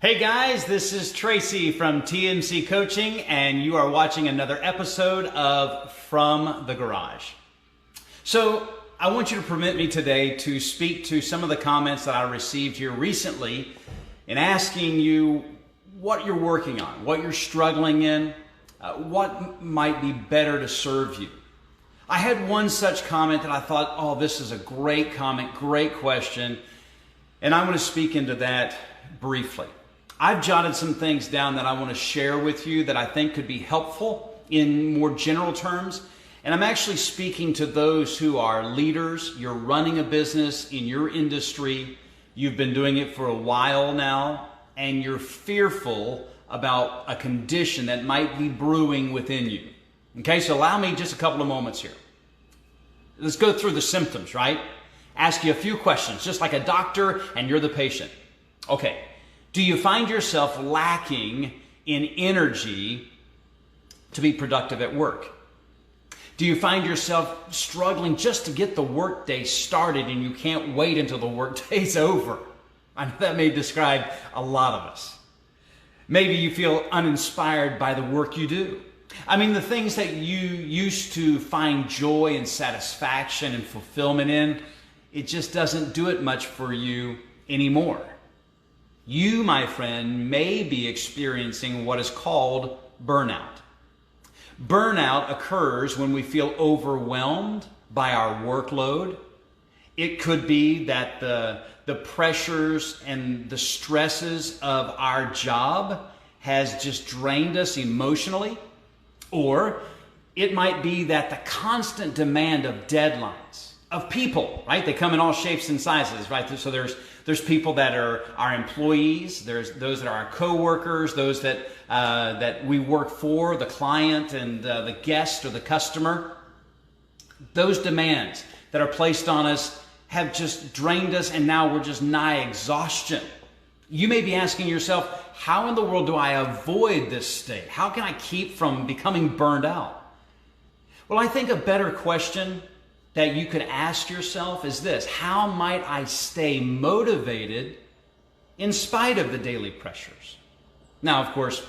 Hey guys, this is Tracy from TMC Coaching, and you are watching another episode of From the Garage. So I want you to permit me today to speak to some of the comments that I received here recently in asking you what you're working on, what you're struggling in, what might be better to serve you. I had one such comment that I thought, oh, this is a great comment, great question, and I want to speak into that briefly. I've jotted some things down that I want to share with you that I think could be helpful in more general terms. And I'm actually speaking to those who are leaders. You're running a business in your industry. You've been doing it for a while now, and you're fearful about a condition that might be brewing within you. Okay, so allow me just a couple of moments here. Let's go through the symptoms, right? Ask you a few questions, just like a doctor and you're the patient. Okay. Do you find yourself lacking in energy to be productive at work? Do you find yourself struggling just to get the workday started and you can't wait until the workday's over? I know that may describe a lot of us. Maybe you feel uninspired by the work you do. I mean, the things that you used to find joy and satisfaction and fulfillment in, it just doesn't do it much for you anymore. You, my friend, may be experiencing what is called burnout. Burnout occurs when we feel overwhelmed by our workload. It could be that the pressures and the stresses of our job has just drained us emotionally. Or it might be that the constant demand of deadlines, of people, right? They come in all shapes and sizes, right? So there's people that are our employees, there's those that are our coworkers, those that we work for, the client and the guest or the customer. Those demands that are placed on us have just drained us, and now we're just nigh exhaustion. You may be asking yourself, how in the world do I avoid this state? How can I keep from becoming burned out? Well, I think a better question that you could ask yourself is this: how might I stay motivated in spite of the daily pressures? Now, of course,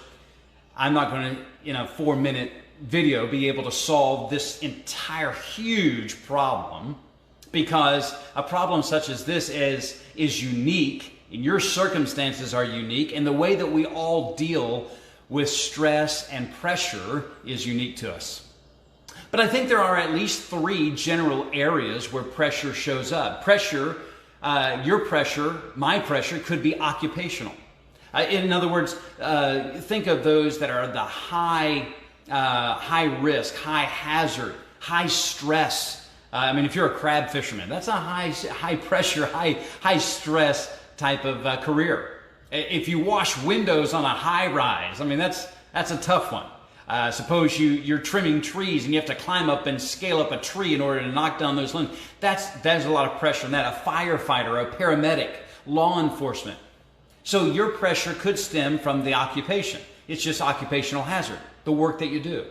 I'm not going to, in a 4-minute video, be able to solve this entire huge problem, because a problem such as this is unique, and your circumstances are unique, and the way that we all deal with stress and pressure is unique to us. But I think there are at least 3 general areas where pressure shows up. Pressure, your pressure, my pressure, could be occupational. In other words, think of those that are the high risk, high hazard, high stress. I mean, if you're a crab fisherman, that's a high pressure, high stress type of career. If you wash windows on a high rise, I mean, that's a tough one. Suppose you're trimming trees and you have to climb up and scale up a tree in order to knock down those limbs. There's a lot of pressure in that. A firefighter, a paramedic, law enforcement. So your pressure could stem from the occupation. It's just occupational hazard, the work that you do.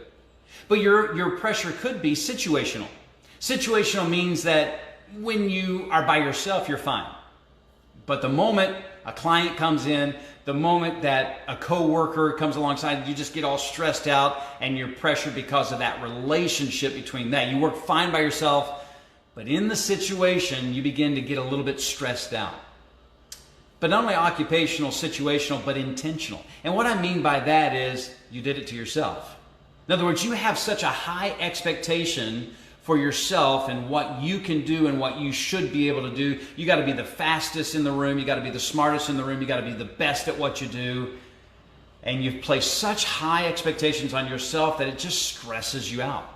But your pressure could be situational. Situational means that when you are by yourself, you're fine. But the moment a client comes in, the moment that a coworker comes alongside, you just get all stressed out and you're pressured because of that relationship between that. You work fine by yourself, but in the situation, you begin to get a little bit stressed out. But not only occupational, situational, but intentional. And what I mean by that is you did it to yourself. In other words, you have such a high expectation for yourself and what you can do and what you should be able to do. You got to be the fastest in the room. You got to be the smartest in the room. You got to be the best at what you do. And you've placed such high expectations on yourself that it just stresses you out.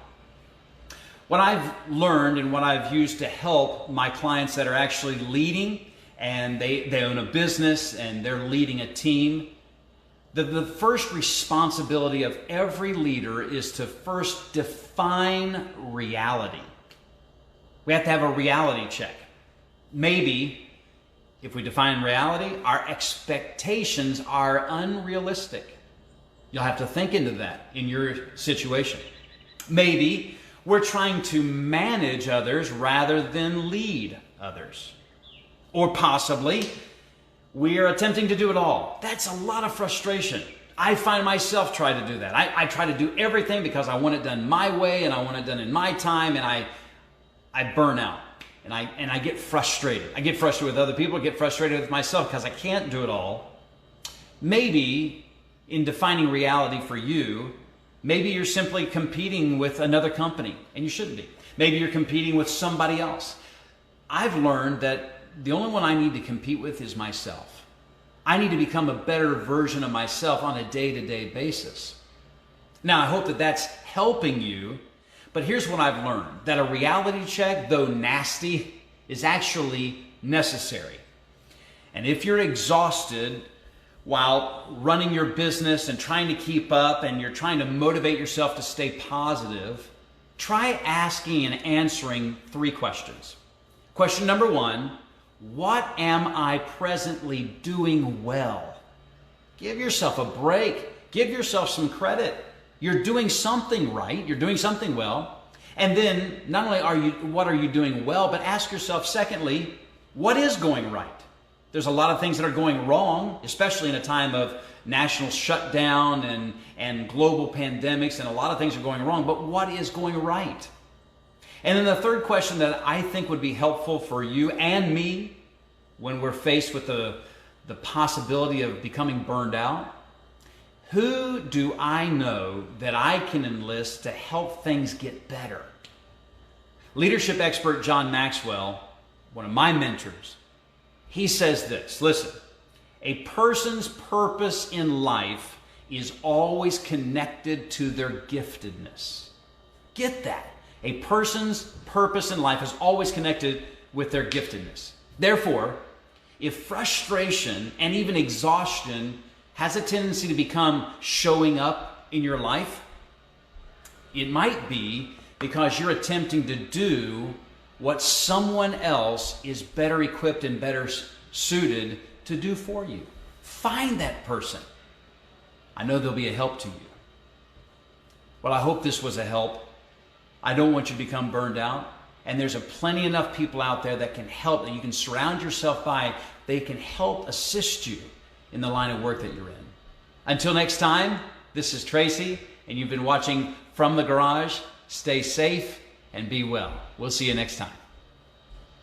What I've learned and what I've used to help my clients that are actually leading, and they own a business and they're leading a team, the first responsibility of every leader is to first define reality. We have to have a reality check. Maybe, if we define reality, our expectations are unrealistic. You'll have to think into that in your situation. Maybe we're trying to manage others rather than lead others. Or possibly We are attempting to do it all. That's a lot of frustration. I find myself trying to do that. I try to do everything because I want it done my way and I want it done in my time, and I burn out and I get frustrated. I get frustrated with other people, I get frustrated with myself because I can't do it all. Maybe in defining reality for you, maybe you're simply competing with another company, and you shouldn't be. Maybe you're competing with somebody else. I've learned that the only one I need to compete with is myself. I need to become a better version of myself on a day-to-day basis. Now, I hope that that's helping you, but here's what I've learned, that a reality check, though nasty, is actually necessary. And if you're exhausted while running your business and trying to keep up, and you're trying to motivate yourself to stay positive, try asking and answering 3 questions. Question number 1, what am I presently doing well? Give yourself a break. Give yourself some credit. You're doing something right. You're doing something well. And then not only what are you doing well, but ask yourself, secondly, what is going right? There's a lot of things that are going wrong, especially in a time of national shutdown and global pandemics, and a lot of things are going wrong, but what is going right? And then the third question that I think would be helpful for you and me when we're faced with the possibility of becoming burned out, who do I know that I can enlist to help things get better? Leadership expert John Maxwell, one of my mentors, he says this, listen, a person's purpose in life is always connected to their giftedness. Get that. A person's purpose in life is always connected with their giftedness. Therefore, if frustration and even exhaustion has a tendency to become showing up in your life, it might be because you're attempting to do what someone else is better equipped and better suited to do for you. Find that person. I know they'll be a help to you. Well, I hope this was a help. I don't want you to become burned out. And there's plenty enough people out there that can help, that you can surround yourself by. They can help assist you in the line of work that you're in. Until next time, this is Tracy, and you've been watching From the Garage. Stay safe and be well. We'll see you next time.